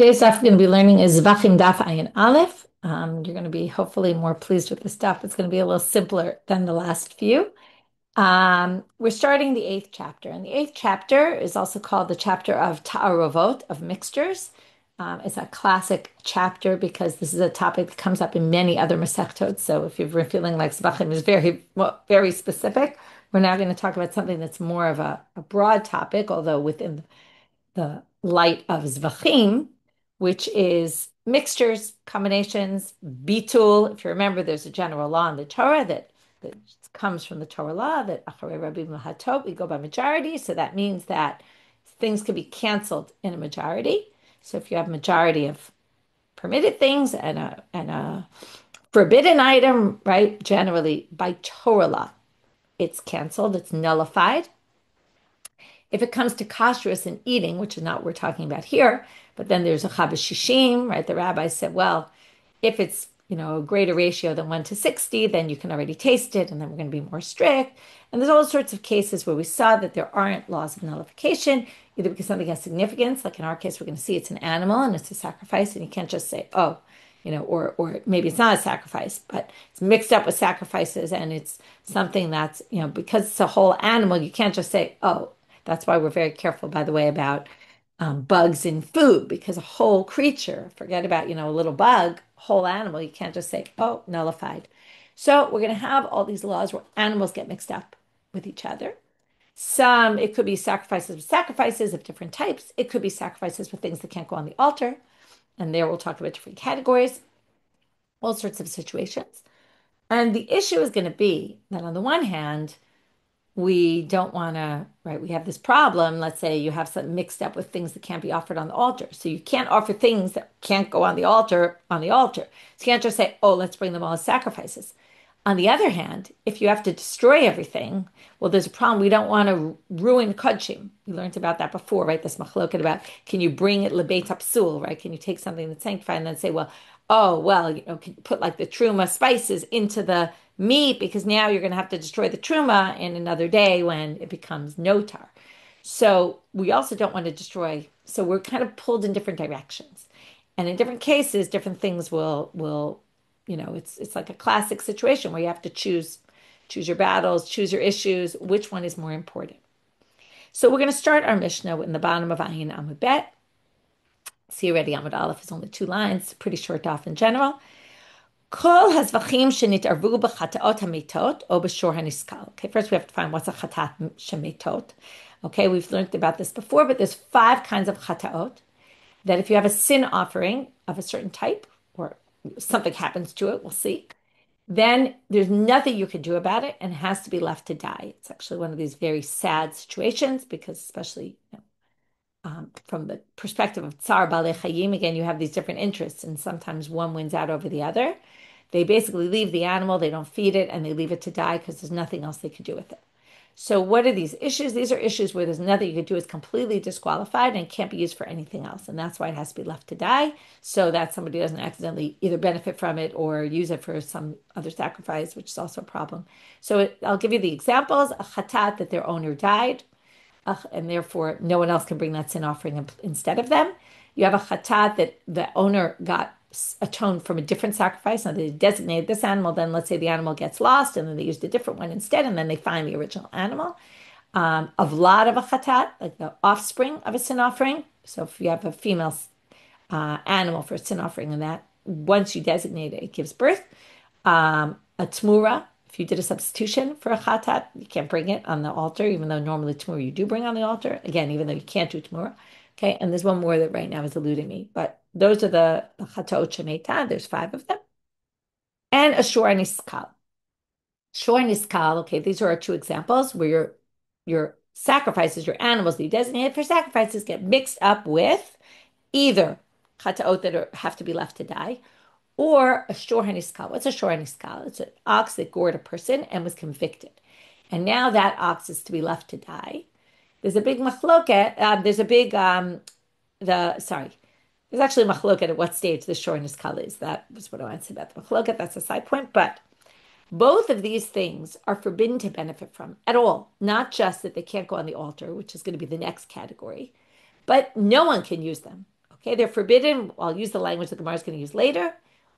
Today's stuff we're going to be learning is Zevachim Daf Ayin Aleph. You're going to be hopefully more pleased with this stuff. It's going to be a little simpler than the last few. We're starting the eighth chapter, and the eighth chapter is also called the chapter of Ta'arovot, of mixtures. It's a classic chapter because this is a topic that comes up in many other Masechtot. So if you're feeling like Zevachim is very specific, we're now going to talk about something that's more of a broad topic, although within the light of Zevachim, which is mixtures, combinations, bitul. If you remember, there's a general law in the Torah that comes from the Torah law that acharei rabim lahatot, we go by majority. So that means that things can be canceled in a majority. So if you have a majority of permitted things and a forbidden item, right? Generally, by Torah law, it's canceled, it's nullified. If it comes to kashrus and eating, which is not what we're talking about here, but then there's a chavashishim, right? The rabbi said, well, if it's a greater ratio than 1 to 60, then you can already taste it, and then we're going to be more strict. And there's all sorts of cases where we saw that there aren't laws of nullification, either because something has significance, like in our case, we're going to see it's an animal and it's a sacrifice, and you can't just say, oh, or maybe it's not a sacrifice, but it's mixed up with sacrifices, and it's something that's, because it's a whole animal, you can't just say, oh. That's why we're very careful, by the way, about bugs in food, because a whole creature, forget about, a little bug, whole animal, you can't just say, oh, nullified. So we're going to have all these laws where animals get mixed up with each other. It could be sacrifices with sacrifices of different types. It could be sacrifices with things that can't go on the altar. And there we'll talk about different categories, all sorts of situations. And the issue is going to be that on the one hand, we don't want to, right? We have this problem. Let's say you have something mixed up with things that can't be offered on the altar. So you can't offer things that can't go on the altar. So you can't just say, oh, let's bring them all as sacrifices. On the other hand, if you have to destroy everything, well, there's a problem. We don't want to ruin kodshim. We learned about that before, right? This machloket about can you bring it lebeit hapsul, right? Can you take something that's sanctified and then say, well, oh, well, can you put like the truma spices into the meat because now you're going to have to destroy the truma in another day when it becomes notar. So we also don't want to destroy. So we're kind of pulled in different directions, and in different cases, different things will it's like a classic situation where you have to choose your battles, choose your issues, which one is more important. So we're going to start our Mishnah in the bottom of Ayin Amud Bet. See already, Amud Aleph is only 2 lines, pretty short off in general. Kol hazvachim shenit'arvu b'chataot hamitot o b'shor haniskal. Okay, first we have to find what's a chatat shemitot. Okay, we've learned about this before, but there's 5 kinds of chataot that if you have a sin offering of a certain type or something happens to it, we'll see, then there's nothing you can do about it and it has to be left to die. It's actually one of these very sad situations because especially from the perspective of tsar balei chayim, again, you have these different interests and sometimes one wins out over the other. They basically leave the animal, they don't feed it, and they leave it to die because there's nothing else they could do with it. So what are these issues? These are issues where there's nothing you could do. It's completely disqualified and can't be used for anything else. And that's why it has to be left to die so that somebody doesn't accidentally either benefit from it or use it for some other sacrifice, which is also a problem. So I'll give you the examples. A chatat that their owner died, and therefore no one else can bring that sin offering instead of them. You have a chatat that the owner got atoned from a different sacrifice. Now they designated this animal, then let's say the animal gets lost and then they used a different one instead, and then they find the original animal. Of lot of a chatat, like the offspring of a sin offering. So if you have a female animal for a sin offering, and that once you designate it, it gives birth. A tmura, if you did a substitution for a chatat, you can't bring it on the altar, even though normally tmura you do bring on the altar. Again, even though you can't do tmura. Okay, and there's one more that right now is eluding me, but those are the chataot shemeta. There's 5 of them, and a shor niskal. Shor niskal. Okay, these are our 2 examples where your sacrifices, your animals that you designated for sacrifices, get mixed up with either chataot that have to be left to die, or a shor niskal. What's a shor niskal? It's an ox that gored a person and was convicted, and now that ox is to be left to die. There's a big machloket. There's actually a machloket at what stage the shor niskal is. That was what I want to say about the machloket. That's a side point. But both of these things are forbidden to benefit from at all. Not just that they can't go on the altar, which is going to be the next category, but no one can use them. Okay, they're forbidden. I'll use the language the Gemara is going to use later.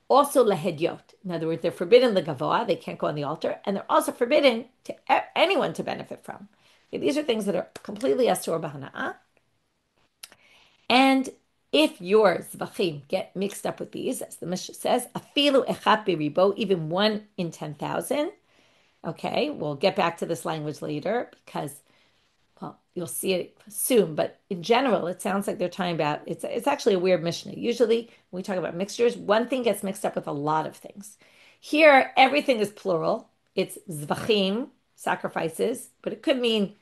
Also lehedyot. In other words, they're forbidden legavoa. They can't go on the altar, and they're also forbidden to anyone to benefit from. Okay, these are things that are completely asur b'hana'ah. And if your Zevachim get mixed up with these, as the Mishnah says, afilu echat biribo, even 1 in 10,000. Okay, we'll get back to this language later because, well, you'll see it soon. But in general, it sounds like they're talking about, it's actually a weird Mishnah. Usually when we talk about mixtures, one thing gets mixed up with a lot of things. Here, everything is plural. It's Zevachim, sacrifices, but it could mean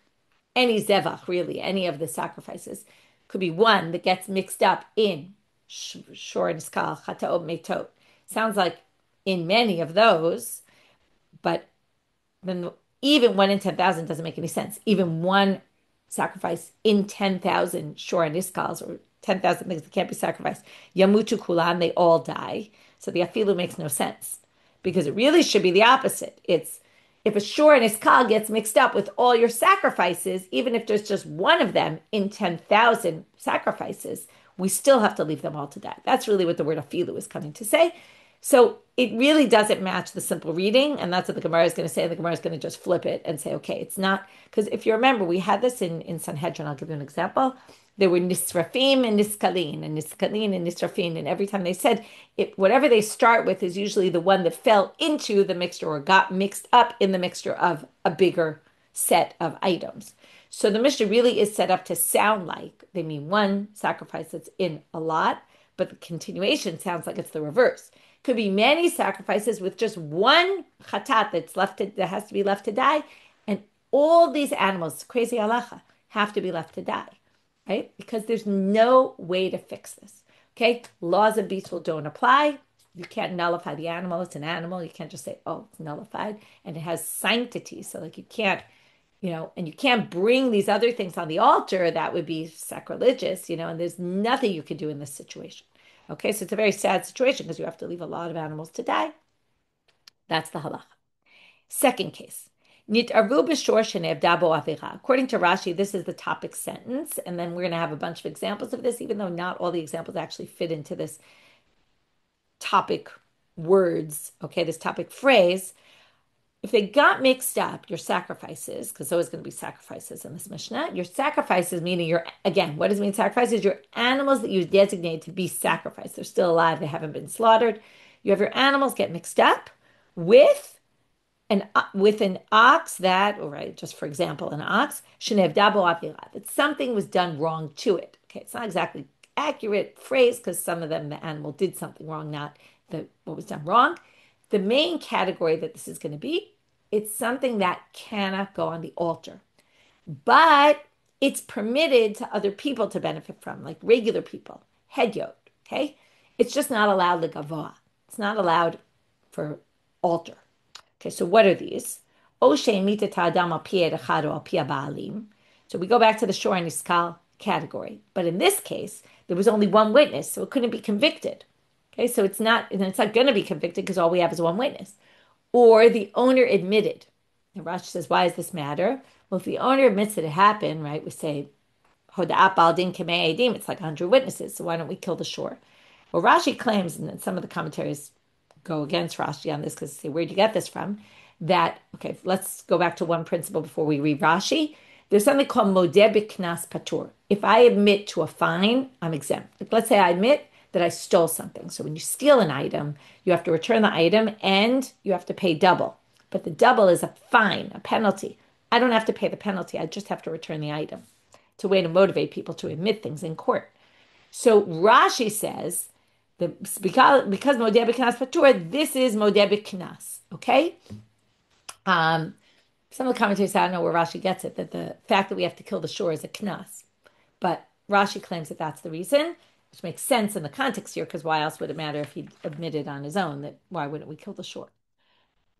any zevach, really, any of the sacrifices. Could be one that gets mixed up in shor and skal, chataot, metot. Sounds like in many of those, but then even 1 in 10,000 doesn't make any sense. Even one sacrifice in 10,000 shor and iskals, or 10,000 things that can't be sacrificed, yamutu kulan, they all die. So the afilu makes no sense because it really should be the opposite. It's if a shor and iskal gets mixed up with all your sacrifices, even if there's just one of them in 10,000 sacrifices, we still have to leave them all to die. That's really what the word afilu is coming to say. So it really doesn't match the simple reading, and that's what the Gemara is going to say. The Gemara is going to just flip it and say, okay, it's not, because if you remember, we had this in Sanhedrin. I'll give you an example. There were nisrafim and niskalin, and niskalin and nisrafim, and every time they said it, whatever they start with is usually the one that fell into the mixture or got mixed up in the mixture of a bigger set of items. So the Mishnah really is set up to sound like they mean one sacrifice that's in a lot, but the continuation sounds like it's the reverse. Could be many sacrifices with just one chatat that has to be left to die, and all these animals, crazy halacha, have to be left to die, right? Because there's no way to fix this. Okay, laws of Beetle don't apply. You can't nullify the animal. It's an animal. You can't just say, oh, it's nullified, and it has sanctity. So like you can't, and you can't bring these other things on the altar. That would be sacrilegious, and there's nothing you could do in this situation. Okay, so it's a very sad situation because you have to leave a lot of animals to die. That's the halacha. Second case. According to Rashi, this is the topic sentence, and then we're going to have a bunch of examples of this, even though not all the examples actually fit into this topic words, okay, this topic phrase. If they got mixed up, your sacrifices, because there's always going to be sacrifices in this Mishnah, your sacrifices, meaning what does it mean sacrifices? Your animals that you designate to be sacrificed. They're still alive. They haven't been slaughtered. You have your animals get mixed up with an ox that, all right, just for example, an ox, that something was done wrong to it. Okay, it's not exactly accurate phrase because some of them, the animal did something wrong, not what was done wrong. The main category that this is going to be, it's something that cannot go on the altar, but it's permitted to other people to benefit from, like regular people, hedyot, okay? It's just not allowed legavoa. It's not allowed for altar. Okay, so what are these? So we go back to the shor and iskal category, but in this case, there was only one witness, so it couldn't be convicted. Okay, so it's not going to be convicted because all we have is one witness. Or the owner admitted. And Rashi says, why does this matter? Well, if the owner admits that it happened, right, we say, Hoda'at bal din k'mei edim, it's like 100 witnesses, so why don't we kill the shor? Well, Rashi claims, and some of the commentaries go against Rashi on this because they say, where'd you get this from? That, okay, let's go back to one principle before we read Rashi. There's something called modeh b'knas patur. If I admit to a fine, I'm exempt. Like, let's say I admit that I stole something. So when you steal an item, you have to return the item and you have to pay double. But the double is a fine, a penalty. I don't have to pay the penalty. I just have to return the item. It's a way to motivate people to admit things in court. So Rashi says that because modeh b'knas patur, this is modeh b'knas. Okay? Some of the commentators say, I don't know where Rashi gets it, that the fact that we have to kill the shor is a knas. But Rashi claims that that's the reason, which makes sense in the context here, because why else would it matter if he admitted on his own that why wouldn't we kill the shor?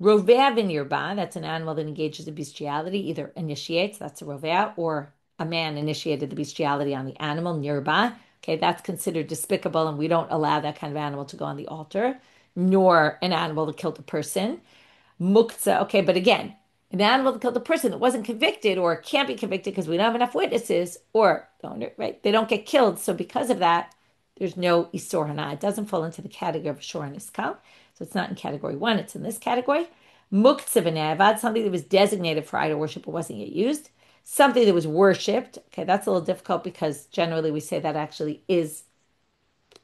Rovea v'nirba, that's an animal that engages in bestiality, either initiates, that's a rovea, or a man initiated the bestiality on the animal, nirba. Okay, that's considered despicable, and we don't allow that kind of animal to go on the altar, nor an animal that killed a person. Muktzah, okay, but again, an animal that killed a person that wasn't convicted or can't be convicted because we don't have enough witnesses, or right, they don't get killed. So because of that, there's no Isur Hana. It doesn't fall into the category of Shor and Iskal. So it's not in category one, it's in this category. Muktzah v'ne'avad, something that was designated for idol worship but wasn't yet used. Something that was worshipped. Okay, that's a little difficult because generally we say that actually is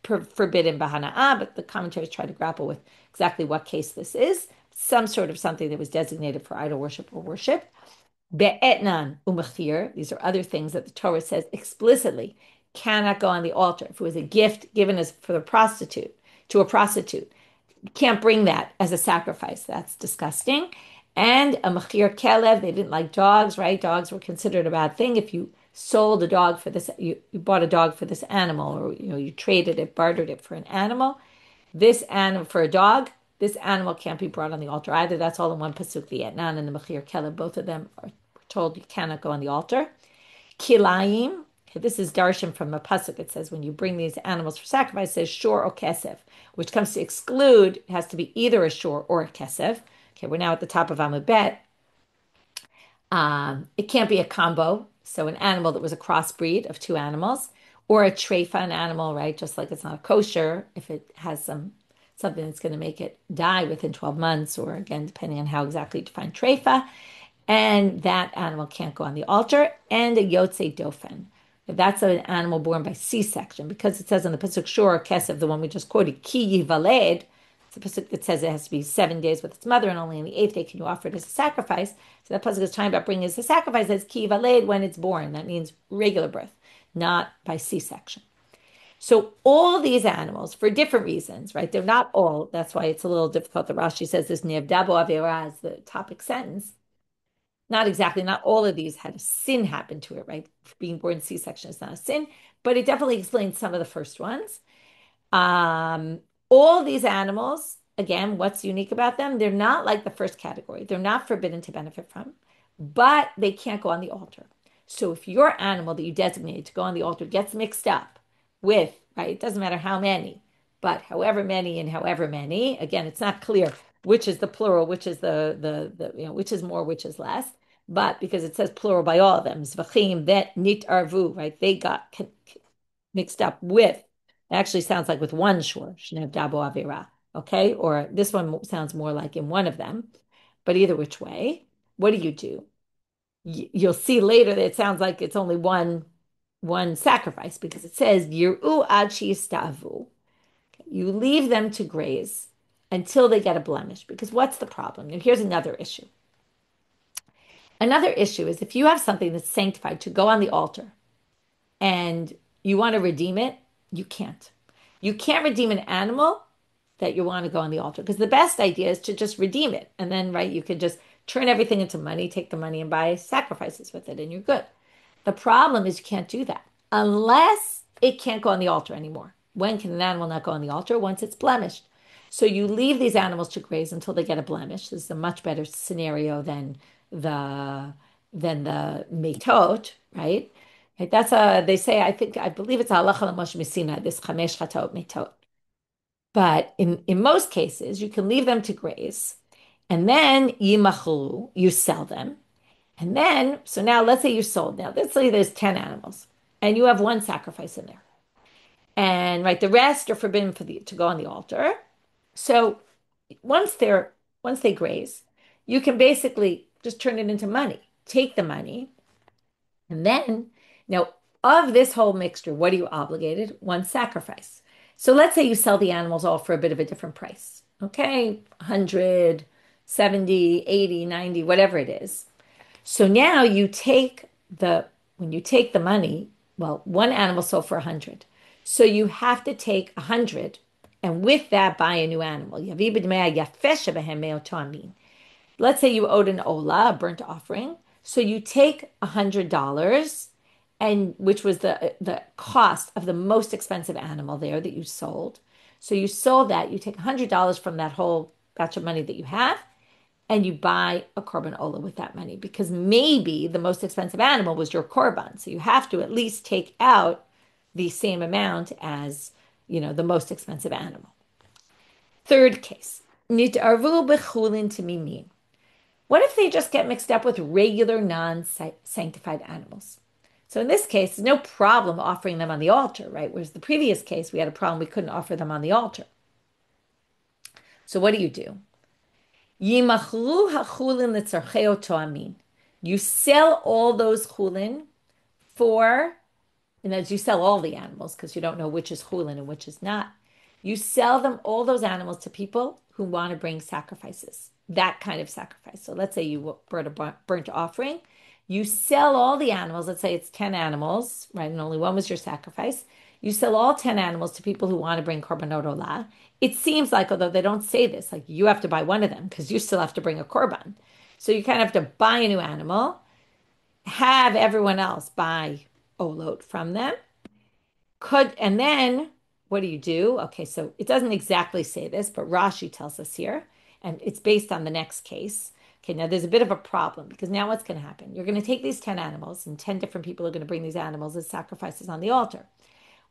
forbidden b'hana'ah, but the commentaries try to grapple with exactly what case this is. Some sort of something that was designated for idol worship or worship. Be'etnan umachir. These are other things that the Torah says explicitly cannot go on the altar. If it was a gift given as for the prostitute to a prostitute, you can't bring that as a sacrifice. That's disgusting. And a machir kelev. They didn't like dogs, right? Dogs were considered a bad thing. If you sold a dog for this, you bought a dog for this animal, or you traded it, bartered it for an animal. This animal for a dog. This animal can't be brought on the altar either. That's all in one pasuk. The etnan and the machir kelev. Both of them are told you cannot go on the altar. Kilayim. Okay, this is darshan from a pasuk. It says when you bring these animals for sacrifice, it says shor or kesef, which comes to exclude. It has to be either a shor or a kesef. Okay, we're now at the top of Amud Bet. It can't be a combo, so an animal that was a crossbreed of two animals, or a treifa, an animal, right? Just like it's not kosher if it has something that's going to make it die within 12 months, or again, depending on how exactly you define treifa, and that animal can't go on the altar, and a yotze dofen. If that's an animal born by C-section, because it says in the pasuk shor kesef, the one we just quoted, ki yivaled, it's a pasuk that says it has to be 7 days with its mother, and only on the eighth day can you offer it as a sacrifice. So that pasuk is talking about bringing it as a sacrifice. That's ki yivaled when it's born. That means regular birth, not by C-section. So all these animals, for different reasons, right? They're not all. That's why it's a little difficult. The Rashi says this nevdabo avera as the topic sentence. Not exactly, not all of these had a sin happen to it, right? Being born C-section is not a sin, but it definitely explains some of the first ones. Um, all these animals, again, what's unique about them? They're not like the first category. They're not forbidden to benefit from, but they can't go on the altar. So if your animal that you designated to go on the altar gets mixed up with, right, it doesn't matter how many, but however many and however many, again, it's not clear which is the plural, which is which is more, which is less. But because it says plural by all of them, Zevachim, that nit arvu, right? They got mixed up with. It actually sounds like with one shor, shnev dabo avera, okay? Or this one sounds more like in one of them. But either which way, what do? You'll see later that it sounds like it's only one sacrifice because it says yiru ad shistavu. You leave them to graze until they get a blemish. Because what's the problem? And here's another issue. Another issue is if you have something that's sanctified to go on the altar and you want to redeem it, you can't. You can't redeem an animal that you want to go on the altar because the best idea is to just redeem it. And then, right, you could just turn everything into money, take the money and buy sacrifices with it, and you're good. The problem is you can't do that unless it can't go on the altar anymore. When can an animal not go on the altar? Once it's blemished. So you leave these animals to graze until they get a blemish. This is a much better scenario the than the metot, right? Right, that's they say, I believe it's halacha l'moshe Messina, this chamesh chatot metot. But in most cases, you can leave them to graze, and then yimachlu, you sell them. And then, so now let's say you sold. Now let's say there's 10 animals, and you have one sacrifice in there. And right, the rest are forbidden to go on the altar. So once they graze, you can basically just turn it into money. Take the money, and then now of this whole mixture, what are you obligated? One sacrifice. So let's say you sell the animals all for a bit of a different price. Okay, 100, 70, 80, 90, whatever it is. So now when you take the money, well, one animal sold for 100. So you have to take 100 and with that buy a new animal. Let's say you owed an ola, a burnt offering. So you take $100 and which was the cost of the most expensive animal there that you sold. So you sold that, you take $100 from that whole batch of money that you have, and you buy a korban ola with that money because maybe the most expensive animal was your korban. So you have to at least take out the same amount as, the most expensive animal. Third case, nitarvu bechulin timimin. What if they just get mixed up with regular non-sanctified animals? So in this case, there's no problem offering them on the altar, right? Whereas the previous case, we had a problem, we couldn't offer them on the altar. So what do you do? Yimachru hachulin letzarcheo toamin. You sell all those chulin for, and as you sell all the animals, because you don't know which is chulin and which is not, you sell them, all those animals, to people who want to bring sacrifices, that kind of sacrifice. So let's say you burn a burnt offering. You sell all the animals. Let's say it's 10 animals, right? And only one was your sacrifice. You sell all 10 animals to people who want to bring korbanot olah. It seems like, although they don't say this, like you have to buy one of them because you still have to bring a korban. So you kind of have to buy a new animal, have everyone else buy olot from them. And then what do you do? Okay, so it doesn't exactly say this, but Rashi tells us here, and it's based on the next case. Okay, now there's a bit of a problem because now what's going to happen? You're going to take these 10 animals, and 10 different people are going to bring these animals as sacrifices on the altar.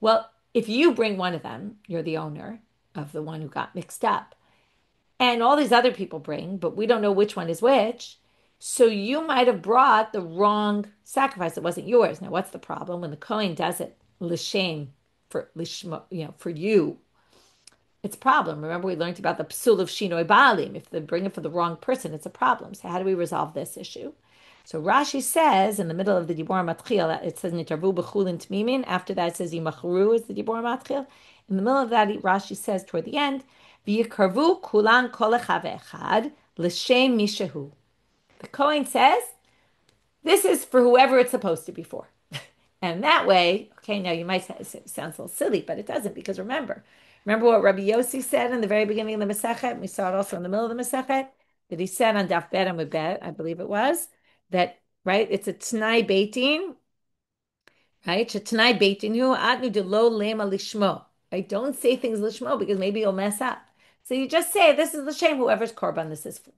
Well, if you bring one of them, you're the owner of the one who got mixed up, and all these other people bring, but we don't know which one is which. So you might have brought the wrong sacrifice. It wasn't yours. Now, what's the problem? When the Kohen does it, l'shem, for lishma, for you, it's a problem. Remember, we learned about the psul of shinoi baalim. If they bring it for the wrong person, it's a problem. So how do we resolve this issue? So Rashi says in the middle of the Dibor Matchil, it says nitarvu b'chulin tmimin. After that, it says yimachru is the Dibor Matchil. In the middle of that, Rashi says toward the end, v'yikarvu kulan kol echad ve'echad l'shem mishahu. The Kohen says, this is for whoever it's supposed to be for. And that way, okay, now you might say it sounds a little silly, but it doesn't, because remember what Rabbi Yossi said in the very beginning of the Masechet? We saw it also in the middle of the Masechet, that he said on Daf Bet and Bet, I believe it was, that, right, it's a T'nai Beitin, right? T'nai Beitin hu atnu de lo lema lishmo. Right? Don't say things lishmo because maybe you'll mess up. So you just say, this is the shame, whoever's korban this is for.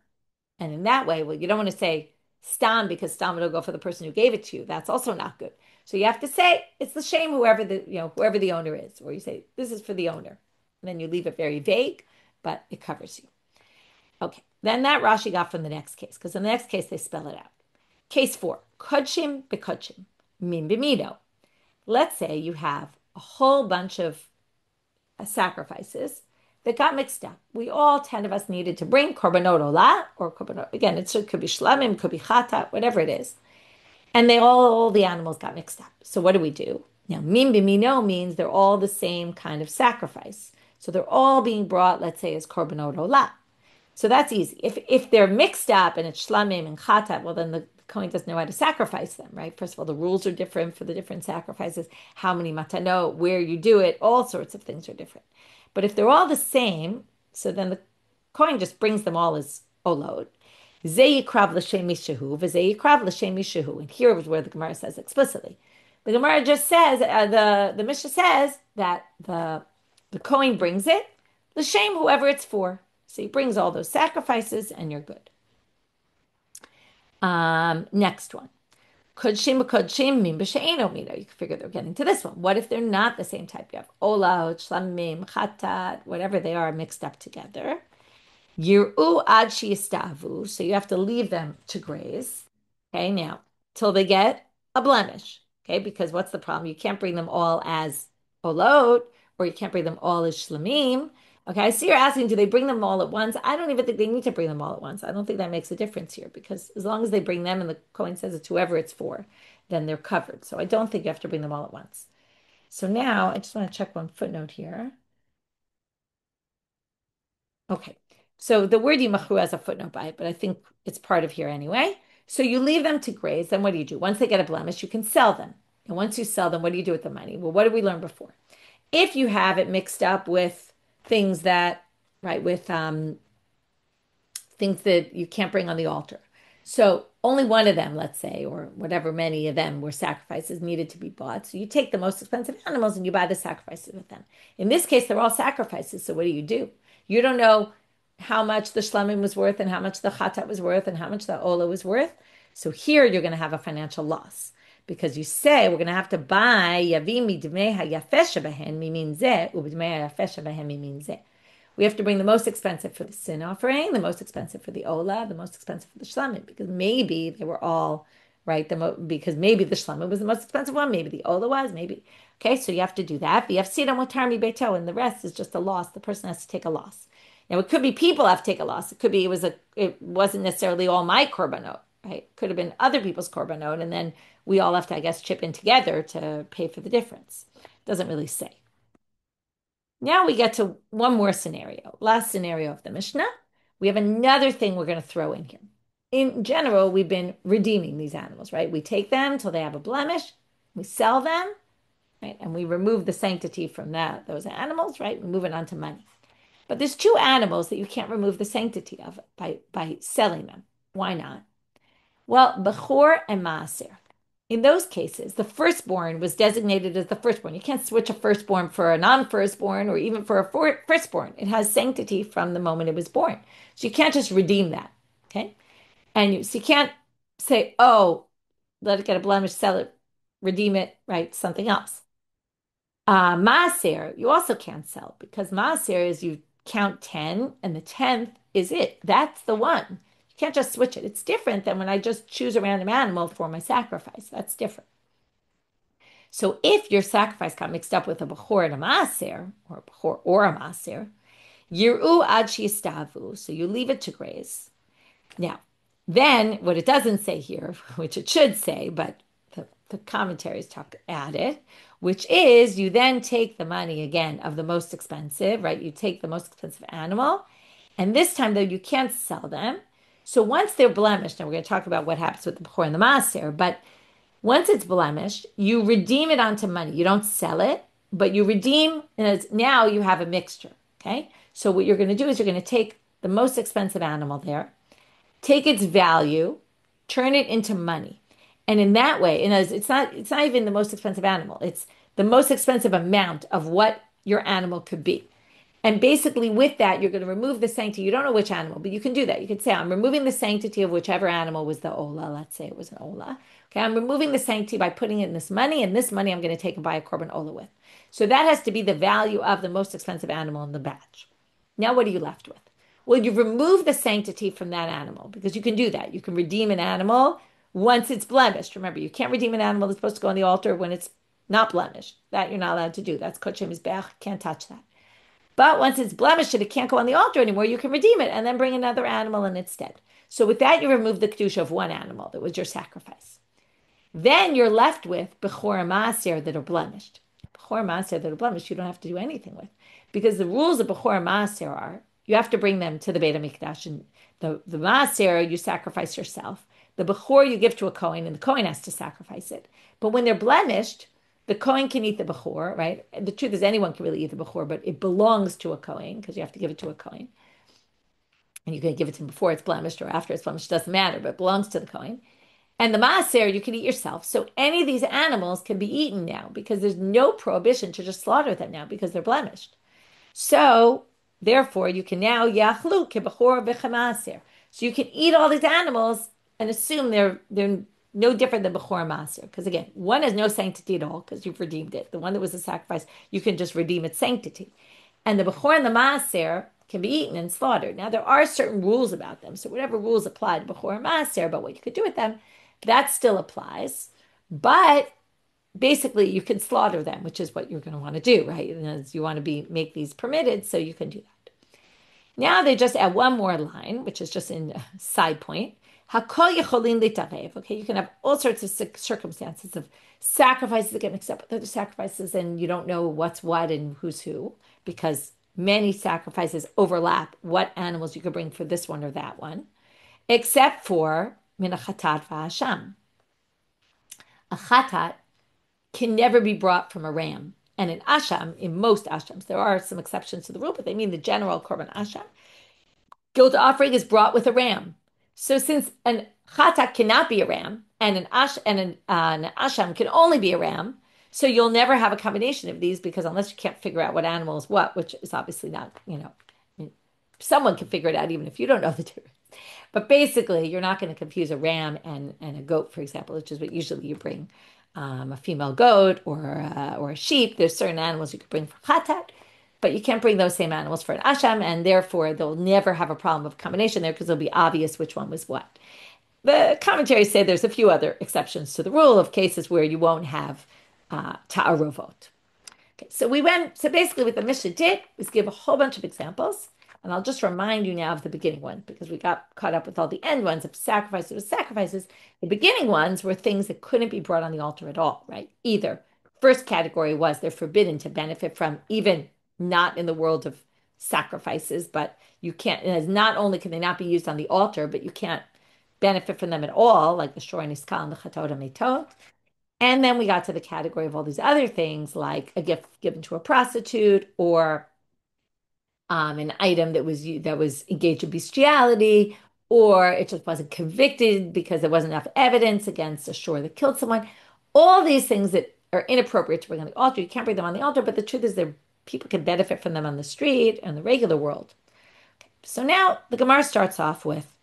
And in that way, well, you don't want to say stam because stam will go for the person who gave it to you. That's also not good. So you have to say it's the shame whoever the owner is, or you say this is for the owner. And then you leave it very vague, but it covers you. Okay. Then that Rashi got from the next case, because in the next case they spell it out. Case 4, kodshim bekodshim, min b'mido. Let's say you have a whole bunch of sacrifices that got mixed up. We all, 10 of us, needed to bring korbanot olah, or korbanot, again, it could be shlamim, could be chatat, whatever it is. And all the animals got mixed up. So what do we do? Now, min b'mino means they're all the same kind of sacrifice. So they're all being brought, let's say, as korbanot olah. So that's easy. If they're mixed up and it's shlamim and chatat, well, then the Kohen doesn't know how to sacrifice them, right? First of all, the rules are different for the different sacrifices, how many matanot, where you do it, all sorts of things are different. But if they're all the same, so then the Kohen just brings them all as olot. Ze yikrav l'shem mishahu, v'ze yikrav l'shem mishahu. And here is where the Gemara says explicitly. The Gemara just says, the Mishnah says that the Kohen brings it, l'shem whoever it's for. So he brings all those sacrifices and you're good. Next one. Kodshim kodshim min b'she'eno mina. You can figure they're getting to this one. What if they're not the same type? You have olot, shlamim, chatat, whatever they are mixed up together. Yir'u ad sheyistavu. So you have to leave them to graze. Okay, now, till they get a blemish. Okay, because what's the problem? You can't bring them all as olot, or you can't bring them all as shlamim. Okay, I see you're asking, do they bring them all at once? I don't even think they need to bring them all at once. I don't think that makes a difference here, because as long as they bring them and the Kohen says it's whoever it's for, then they're covered. So I don't think you have to bring them all at once. So now I just want to check one footnote here. Okay, so the word yimachru has a footnote by it, but I think it's part of here anyway. So you leave them to graze, then what do? Once they get a blemish, you can sell them. And once you sell them, what do you do with the money? Well, what did we learn before? If you have it mixed up with things that, right, with things that you can't bring on the altar. So only one of them, let's say, or whatever many of them were sacrifices needed to be bought. So you take the most expensive animals and you buy the sacrifices with them. In this case, they're all sacrifices. So what do? You don't know how much the shlamim was worth and how much the chatat was worth and how much the ola was worth. So here you're going to have a financial loss. Because you say we're going to have to buy yavim midmei hayafesh behen mimin zeh ubidmei hayafesh behen mimin zeh. We have to bring the most expensive for the sin offering, the most expensive for the ola, the most expensive for the shlamim, because maybe they were all right? Because maybe the shlema was the most expensive one, maybe the ola was, maybe. Okay, so you have to do that. And the rest is just a loss. The person has to take a loss. Now it could be people have to take a loss. It could be it wasn't necessarily all my korbanot, right? It could have been other people's korbanot, and then we all have to, I guess, chip in together to pay for the difference. Doesn't really say. Now we get to one more scenario, last scenario of the Mishnah. We have another thing we're going to throw in here. In general, we've been redeeming these animals, right? We take them until they have a blemish, we sell them, right? And we remove the sanctity from those animals, right? We move it on to money. But there's two animals that you can't remove the sanctity of by selling them. Why not? Well, Bechor and Maaser. In those cases, the firstborn was designated as the firstborn. You can't switch a firstborn for a non-firstborn or even for a firstborn. It has sanctity from the moment it was born. So you can't just redeem that. Okay. So you can't say, oh, let it get a blemish, sell it, redeem it, right? Something else. Maaser, you also can't sell because Maaser is you count 10 and the 10th is it. That's the one. You can't just switch it. It's different than when I just choose a random animal for my sacrifice. That's different. So if your sacrifice got mixed up with a Bechor and a Maaser, or a Bechor or a Maaser, Yiru ad shistavu, so you leave it to graze. Now, then what it doesn't say here, which it should say, but the commentaries talk at it, which is you then take the money again of the most expensive, right? You take the most expensive animal, and this time though you can't sell them. So once they're blemished, and we're going to talk about what happens with the Bechor and the Maaser, but once it's blemished, you redeem it onto money. You don't sell it, but you redeem, and now you have a mixture. Okay. So what you're going to do is you're going to take the most expensive animal there, take its value, turn it into money. And in that way, it's not even the most expensive animal. It's the most expensive amount of what your animal could be. And basically with that, you're going to remove the sanctity. You don't know which animal, but you can do that. You could say, I'm removing the sanctity of whichever animal was the ola. Let's say it was an ola. Okay, I'm removing the sanctity by putting it in this money, and this money I'm going to take and buy a korban ola with. So that has to be the value of the most expensive animal in the batch. Now what are you left with? Well, you remove the sanctity from that animal because you can do that. You can redeem an animal once it's blemished. Remember, you can't redeem an animal that's supposed to go on the altar when it's not blemished. That you're not allowed to do. That's kodesh mizbeach. Can't touch that. But once it's blemished and it can't go on the altar anymore, you can redeem it and then bring another animal in its stead. So with that, you remove the kedusha of one animal that was your sacrifice. Then you're left with Bechor and Maaser that are blemished. Bechor and Maaser that are blemished, you don't have to do anything with. Because the rules of Bechor and Maaser are, you have to bring them to the Beit HaMikdash. And the Maaser, you sacrifice yourself. The Bechor you give to a Kohen, and the Kohen has to sacrifice it. But when they're blemished, the Kohen can eat the Bechor, right? And the truth is anyone can really eat the Bechor, but it belongs to a Kohen because you have to give it to a Kohen. And you can give it to him before it's blemished or after it's blemished. It doesn't matter, but it belongs to the Kohen. And the Maaser you can eat yourself. So any of these animals can be eaten now because there's no prohibition to just slaughter them now because they're blemished. So therefore you can now yachlu kebechor v'chemaser. So you can eat all these animals and assume they're no different than Bechor and Maaser. Because again, one has no sanctity at all because you've redeemed it. The one that was a sacrifice, you can just redeem its sanctity. And the Bechor and the Maaser can be eaten and slaughtered. Now, there are certain rules about them. So whatever rules apply to Bechor and Maaser about what you could do with them, that still applies. But basically, you can slaughter them, which is what you're going to want to do, right? And you want to make these permitted, so you can do that. Now they just add one more line, which is just in a side point. Hakol yecholin litarev. Okay, you can have all sorts of circumstances of sacrifices that get mixed up with other sacrifices, and you don't know what's what and who's who, because many sacrifices overlap what animals you could bring for this one or that one, except for min chatat v'hasham. A chatat can never be brought from a ram. And in asham, in most ashams, there are some exceptions to the rule, but they mean the general korban asham. Guilt offering is brought with a ram. So since an chatat cannot be a ram, and an asham can only be a ram, so you'll never have a combination of these because unless you can't figure out what animal is what, which is obviously not, someone can figure it out even if you don't know the difference. But basically, you're not going to confuse a ram and a goat, for example, which is what usually you bring. A female goat or a sheep. There's certain animals you could bring for chatat, but you can't bring those same animals for an asham, and therefore they'll never have a problem of combination there because it'll be obvious which one was what. The commentaries say there's a few other exceptions to the rule of cases where you won't have ta'aruvot. Okay, so basically what the Mishnah did was give a whole bunch of examples. And I'll just remind you now of the beginning one because we got caught up with all the end ones of sacrifices. The beginning ones were things that couldn't be brought on the altar at all, right? Either. First category was they're forbidden to benefit from, even not in the world of sacrifices, but you can't, and not only can they not be used on the altar, but you can't benefit from them at all, like the shor and iskal and the chatot and and then we got to the category of all these other things, like a gift given to a prostitute, or an item that was engaged in bestiality, or it just wasn't convicted because there wasn't enough evidence against a shore that killed someone. All these things that are inappropriate to bring on the altar, you can't bring them on the altar. But the truth is, that people can benefit from them on the street and the regular world. So now the Gemara starts off with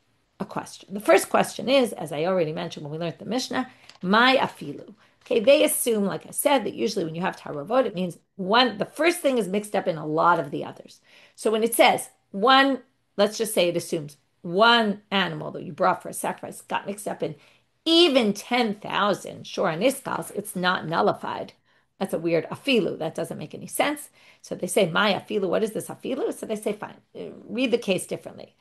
a question. The first question is, as I already mentioned when we learned the Mishnah, my afilu. Okay, they assume, like I said, that usually when you have taravot, it means the first thing is mixed up in a lot of the others. So when it says one, let's just say it assumes one animal that you brought for a sacrifice got mixed up in even 10,000 shor and iskals, it's not nullified. That's a weird afilu. That doesn't make any sense. So they say, my afilu, what is this afilu? So they say, fine, read the case differently.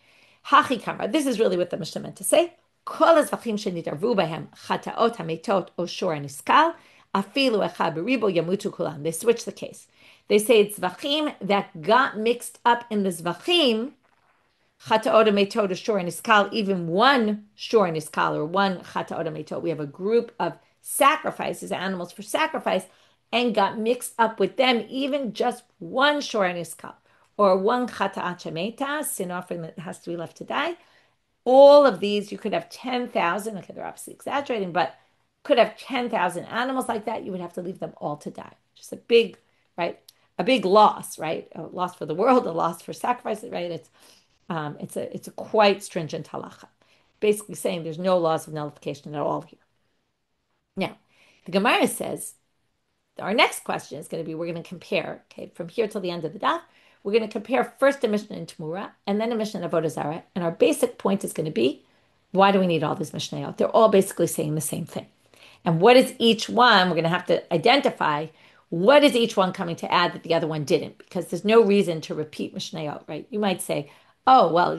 Hachi kamar, this is really what the Mishnah meant to say. Kol hazvachim shenitarvu bahem chataot hametot o shor niskal afilu echad beribo yamutu kulam. They switch the case. They say it's zvachim that got mixed up in the zvachim chataot hametot o shor niskal, even one shor niskal or one chataot hametot. We have a group of sacrifices, animals for sacrifice, and got mixed up with them, even just one shor niskal or one chata'at shemeta, sin offering that has to be left to die. All of these, you could have 10,000, okay, they're obviously exaggerating, but could have 10,000 animals like that. You would have to leave them all to die. Just a big, right? A big loss, right? A loss for the world, a loss for sacrifice, right? It's a quite stringent halacha. Basically saying there's no laws of nullification at all here. Now, the Gemara says, our next question is going to be, we're going to compare, okay, from here till the end of the daf, we're going to compare first a Mishnah in Tamura and then a Mishnah in Avodah Zarah. And our basic point is going to be, why do we need all these Mishnayot? They're all basically saying the same thing. And what is each one? We're going to have to identify what is each one coming to add that the other one didn't, because there's no reason to repeat Mishnayot, right? You might say, oh, well,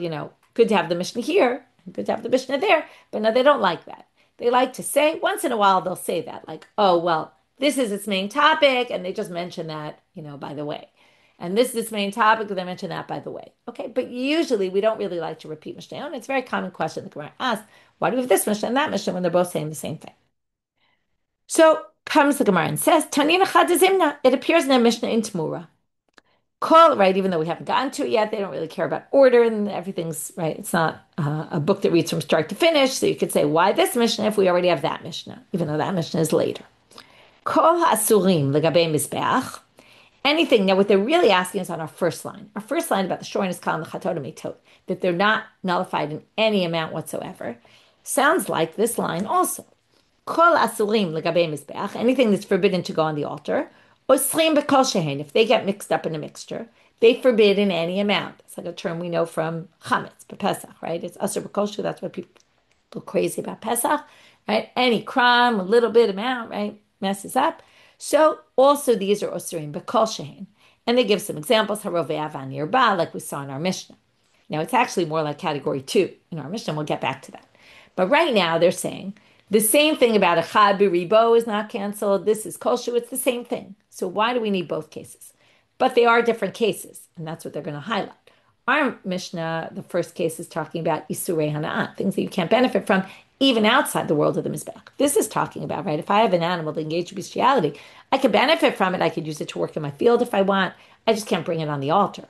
good to have the Mishnah here, good to have the Mishnah there. But no, they don't like that. They like to say, once in a while, they'll say that, like, oh, well, this is its main topic, and they just mention that, by the way. And this is its main topic, and they mention that by the way. Okay, but usually we don't really like to repeat Mishnah. And it's a very common question the Gemara asks, why do we have this Mishnah and that Mishnah when they're both saying the same thing? So comes the Gemara and says, Tanina Chadazimna, it appears in the Mishnah in Tamura. Call, right, even though we haven't gotten to it yet, they don't really care about order and everything's, right, it's not a book that reads from start to finish, so you could say, why this Mishnah if we already have that Mishnah, even though that Mishnah is later. Kol ha'asurim legabe mizbeach. Anything. Now, what they're really asking is on our first line. Our first line about the shor and iskal and the chatot hametot, that they're not nullified in any amount whatsoever, sounds like this line also. Kol asurim legabe mizbeach. Anything that's forbidden to go on the altar. Osrim bekol shehen. If they get mixed up in a mixture, they forbid in any amount. It's like a term we know from chametz, Pesach, right? It's asur b'kol. That's why people go crazy about Pesach, right? Any crumb, a little bit amount, right, messes up. So also these are osurim b'kol shehin. And they give some examples, harovei avan yirba, like we saw in our Mishnah. Now it's actually more like category 2 in our Mishnah. We'll get back to that. But right now they're saying the same thing about echad b'ribo is not canceled. This is kosher. It's the same thing. So why do we need both cases? But they are different cases, and that's what they're going to highlight. Our Mishnah, the first case, is talking about isurei hana'at, things that you can't benefit from, even outside the world of the Mizbeach. This is talking about, right, if I have an animal that engaged in bestiality, I could benefit from it. I could use it to work in my field if I want. I just can't bring it on the altar.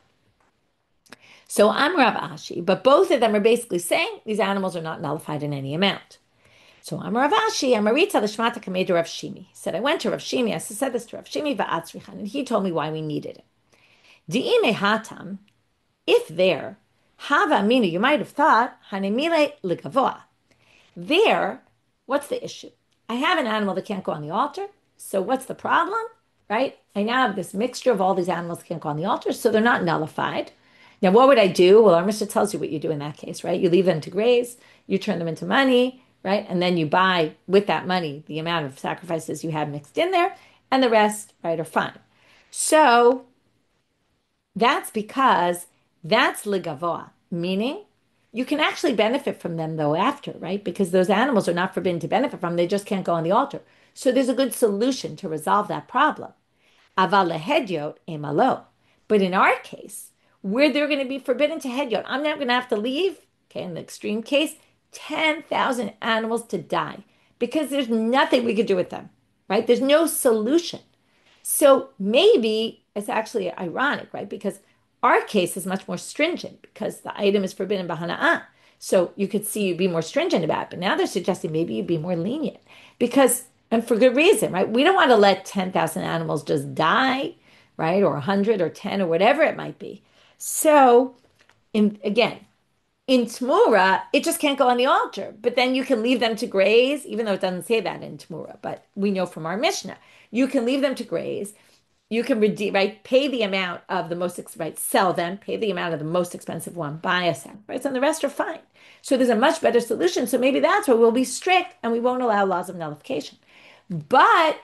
So I'm Rav Ashi, but both of them are basically saying these animals are not nullified in any amount. So I'm Rav Ashi, I'm Marita Lishmata Kamed Rav Shimi. He said, I went to Rav Shimi, I said this to Rav Shimi Va'atzrichan, and he told me why we needed it. Di'ime hatam, if there, hava aminu, you might have thought, hanemile ligavoa. There, what's the issue? I have an animal that can't go on the altar, so what's the problem, right? I now have this mixture of all these animals that can't go on the altar, so they're not nullified. Now, what would I do? Well, our Mishnah tells you what you do in that case, right? You leave them to graze, you turn them into money, right? And then you buy with that money the amount of sacrifices you have mixed in there, and the rest, right, are fine. So that's because that's ligavoa, meaning you can actually benefit from them though after, right? Because those animals are not forbidden to benefit from, they just can't go on the altar. So there's a good solution to resolve that problem. Aval lehedyot emalo. But in our case, where they're going to be forbidden to hedyot, I'm not going to have to leave, okay, in the extreme case, 10,000 animals to die because there's nothing we could do with them, right? There's no solution. So maybe it's actually ironic, right? Because our case is much more stringent because the item is forbidden b'hana'ah. So you could see you'd be more stringent about it. But now they're suggesting maybe you'd be more lenient because, and for good reason, right? We don't want to let 10,000 animals just die, right? Or 100 or 10 or whatever it might be. So, again, in Tmura, it just can't go on the altar. But then you can leave them to graze, even though it doesn't say that in Tmura. But we know from our Mishnah, you can leave them to graze. You can redeem, right? Pay the amount of the most, right? Sell them, pay the amount of the most expensive one, buy a sacrifice, and the rest are fine. So there's a much better solution. So maybe that's where we'll be strict and we won't allow laws of nullification. But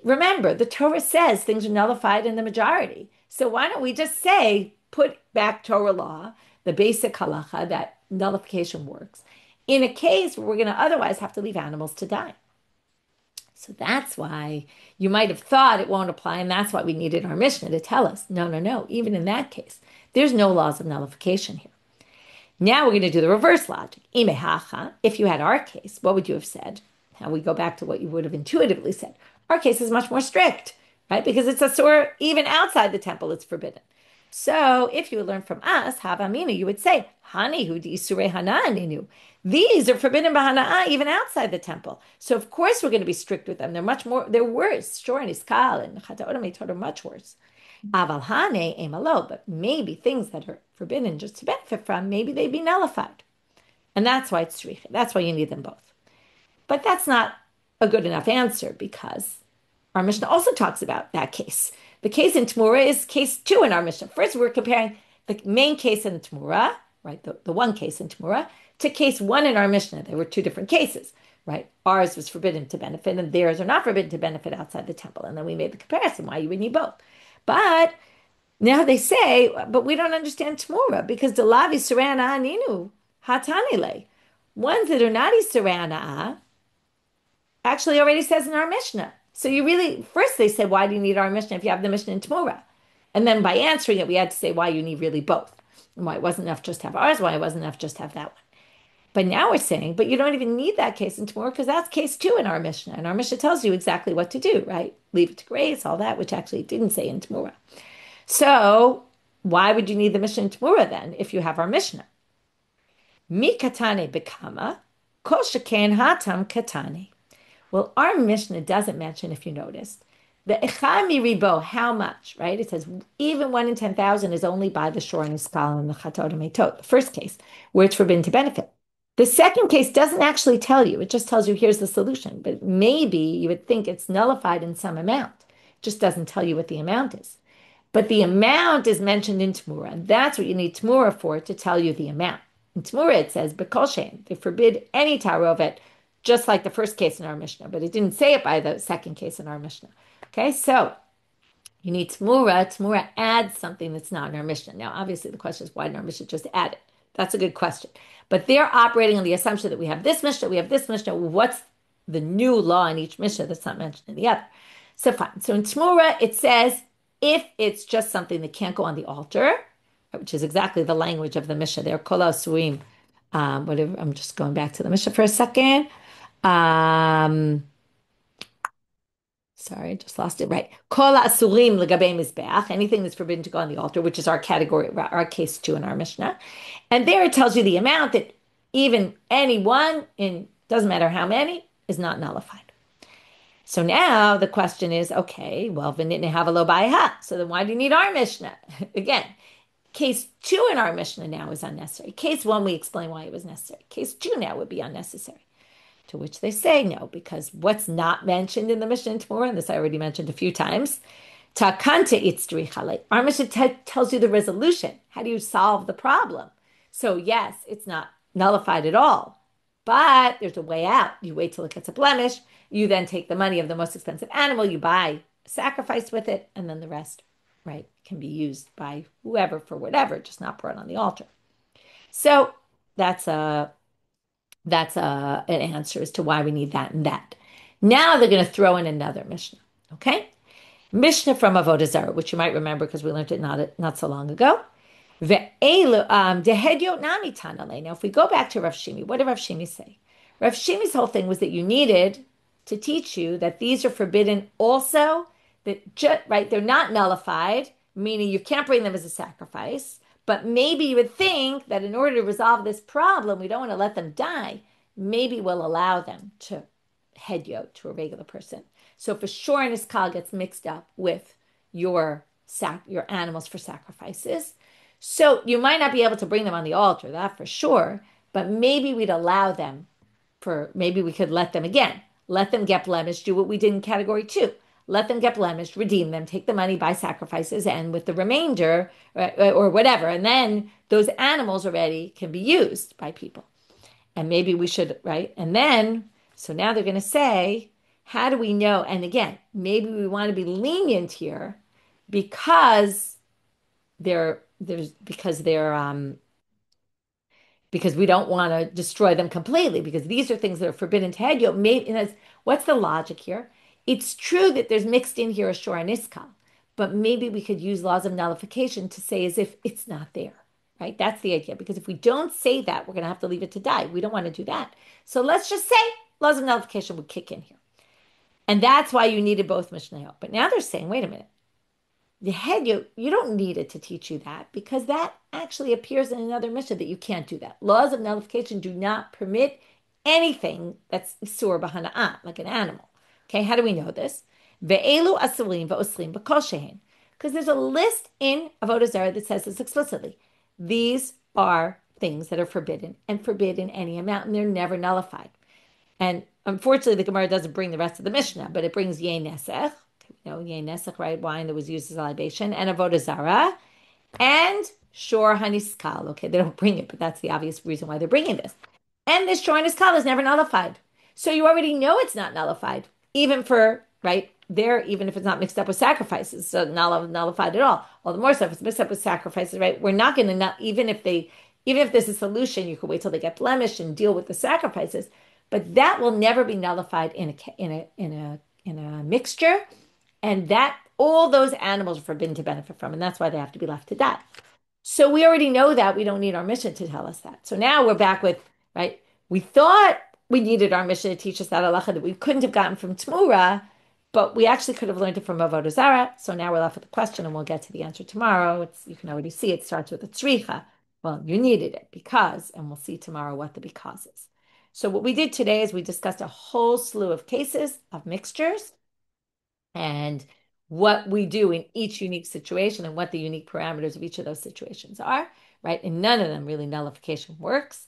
remember, the Torah says things are nullified in the majority. So why don't we just say, put back Torah law, the basic halacha that nullification works, in a case where we're going to otherwise have to leave animals to die. So that's why you might have thought it won't apply, and that's why we needed our Mishnah to tell us, no, no, no, even in that case, there's no laws of nullification here. Now we're going to do the reverse logic. Imehacha, if you had our case, what would you have said? Now we go back to what you would have intuitively said. Our case is much more strict, right? Because it's a surah, even outside the temple, it's forbidden. So if you learn from us, Havamina, you would say, Hani hudi sureh hana'aninu. These are forbidden b'hana'ah even outside the temple. So of course we're going to be strict with them. They're much more, they're worse. Shor and Iskal and Chata'odam are much worse. Aval hane emalo, but maybe things that are forbidden just to benefit from, maybe they'd be nullified. And that's why it's tzricha. That's why you need them both. But that's not a good enough answer because our Mishnah also talks about that case. The case in Tmura is case 2 in our Mishnah. First, we're comparing the main case in Tmura, right, the one case in Tmura, to case 1 in our Mishnah. There were 2 different cases, right? Ours was forbidden to benefit, and theirs are not forbidden to benefit outside the temple. And then we made the comparison why you would need both. But now they say, but we don't understand Tmura because the lavi surana aninu hatanile. Ones that are not surana actually already says in our Mishnah. So you really, first they said, why do you need our Mishnah if you have the Mishnah in Tmura? And then by answering it, we had to say why you need really both. And why it wasn't enough just to have ours, why it wasn't enough just to have that one. But now we're saying, but you don't even need that case in Tmura because that's case 2 in our Mishnah. And our Mishnah tells you exactly what to do, right? Leave it to graze, all that, which actually it didn't say in Tmura. So why would you need the Mishnah in Tmura then if you have our Mishnah? Mi katane bekama, kol sheken hatam katane. Well, our Mishnah doesn't mention, if you noticed, the echami ribo, how much, right? It says even 1 in 10,000 is only by the shor and iskal and the chatot and metot, the first case, where it's forbidden to benefit. The second case doesn't actually tell you. It just tells you here's the solution. But maybe you would think it's nullified in some amount. It just doesn't tell you what the amount is. But the amount is mentioned in Tmura. And that's what you need Tmura for, to tell you the amount. In Tmura it says, B'kol shein, they forbid any tarovet, just like the first case in our Mishnah, but it didn't say it by the second case in our Mishnah. Okay, so you need Tmura. Tmura adds something that's not in our Mishnah. Now, obviously, the question is, why didn't our Mishnah just add it? That's a good question. But they're operating on the assumption that we have this Mishnah, we have this Mishnah. What's the new law in each Mishnah that's not mentioned in the other? So fine. So in Tmura, it says, if it's just something that can't go on the altar, which is exactly the language of the Mishnah there, kol asurim, whatever. I'm just going back to the Mishnah for a second. Sorry, I just lost it. Right. Kol asurim legabe mizbeach, anything that's forbidden to go on the altar, which is our category, our case 2 in our Mishnah. And there it tells you the amount that even any one, in doesn't matter how many, is not nullified. So now the question is, okay, well, v'nitne havalo b'ayha. So then why do you need our Mishnah? Again, case 2 in our Mishnah now is unnecessary. Case 1, we explain why it was necessary. Case 2 now would be unnecessary. To which they say no, because what's not mentioned in the Mishnah in Tmura, and this I already mentioned a few times, Takanta itzrichale. Our Mishnah tells you the resolution. How do you solve the problem? So yes, it's not nullified at all, but there's a way out. You wait till it gets a blemish. You then take the money of the most expensive animal. You buy a sacrifice with it, and then the rest, right, can be used by whoever for whatever, just not brought on the altar. So that's a an answer as to why we need that and that. Now they're going to throw in another Mishnah. Okay. Mishnah from Avodah Zarah, which you might remember because we learned it not so long ago. Dehedyo nami tanale. Now, if we go back to Rav Shimi, what did Rav Shimi say? Rav Shimi's whole thing was that you needed to teach you that these are forbidden also, that right, they're not nullified, meaning you can't bring them as a sacrifice. But maybe you would think that in order to resolve this problem, we don't want to let them die. Maybe we'll allow them to hedyo to a regular person. So if a shor and his kal gets mixed up with your animals for sacrifices, so you might not be able to bring them on the altar, that for sure, but maybe we'd allow them maybe we could let them again, let them get blemished, do what we did in category 2. Let them get blemished, redeem them, take the money, buy sacrifices, and with the remainder or whatever, and then those animals already can be used by people. And maybe we should, right? And then, so now they're going to say, how do we know? And again, maybe we want to be lenient here because because we don't want to destroy them completely, because these are things that are forbidden to hedyo. Maybe, what's the logic here? It's true that there's mixed in here a shor and iskal, but maybe we could use laws of nullification to say as if it's not there, right? That's the idea. Because if we don't say that, we're going to have to leave it to die. We don't want to do that. So let's just say laws of nullification would kick in here. And that's why you needed both Mishnayot. But now they're saying, wait a minute. The head, you don't need it to teach you that, because that actually appears in another Mishnah that you can't do that. Laws of nullification do not permit anything that's isur b'hana'ah, like an animal. Okay, how do we know this? Ve'elu asurim ve'oslim b'kol shehin. Because there's a list in Avodah Zarah that says this explicitly. These are things that are forbidden and forbidden any amount, and they're never nullified. And unfortunately, the Gemara doesn't bring the rest of the Mishnah, but it brings Yei Nesech, Yei Nesech, right, wine that was used as a libation, and Avodah Zarah, and Shor Haniskal. Okay, they don't bring it, but that's the obvious reason why they're bringing this. And this Shor Haniskal is never nullified. So you already know it's not nullified, even for, right, there, even if it's not mixed up with sacrifices, so not nullified at all. All the more so if it's mixed up with sacrifices, right? We're not going to, even if there's a solution, you could wait till they get blemished and deal with the sacrifices. But that will never be nullified in a mixture, and that all those animals are forbidden to benefit from, and that's why they have to be left to die. So we already know that. We don't need our Mishnah to tell us that. So now we're back with, right? We thought we needed our Mishnah to teach us that halacha that we couldn't have gotten from Tmura, but we actually could have learned it from Avodah Zarah. So now we're left with the question, and we'll get to the answer tomorrow. You can already see it starts with a tzricha. Well, you needed it because, and we'll see tomorrow what the because is. So what we did today is we discussed a whole slew of cases of mixtures and what we do in each unique situation and what the unique parameters of each of those situations are, right? And none of them really nullification works.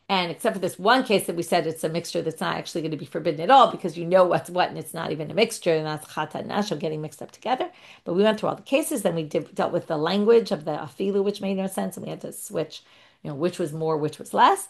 And except for this one case that we said it's a mixture that's not actually going to be forbidden at all because you know what's what and it's not even a mixture, and that's chata and nashel getting mixed up together. But we went through all the cases, then we dealt with the language of the afilu, which made no sense, and we had to switch, which was more, which was less.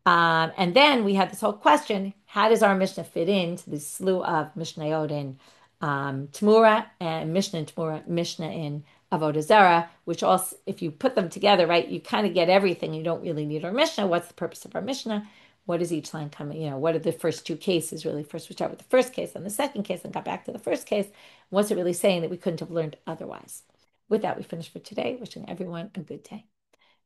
And then we had this whole question, how does our Mishnah fit into the slew of Mishnayot in Tmura and Mishnah in Tmura, Mishnah in Avodah Zarah, which also, if you put them together, right, you kind of get everything. You don't really need our Mishnah. What's the purpose of our Mishnah? What is each line coming? What are the first two cases really? First, we start with the first case and the second case and got back to the first case. What's it really saying that we couldn't have learned otherwise? With that, we finish for today. Wishing everyone a good day.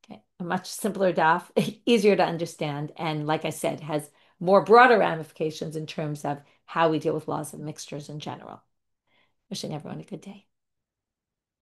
Okay, a much simpler daf, easier to understand, and like I said, has more broader ramifications in terms of how we deal with laws of mixtures in general. Wishing everyone a good day.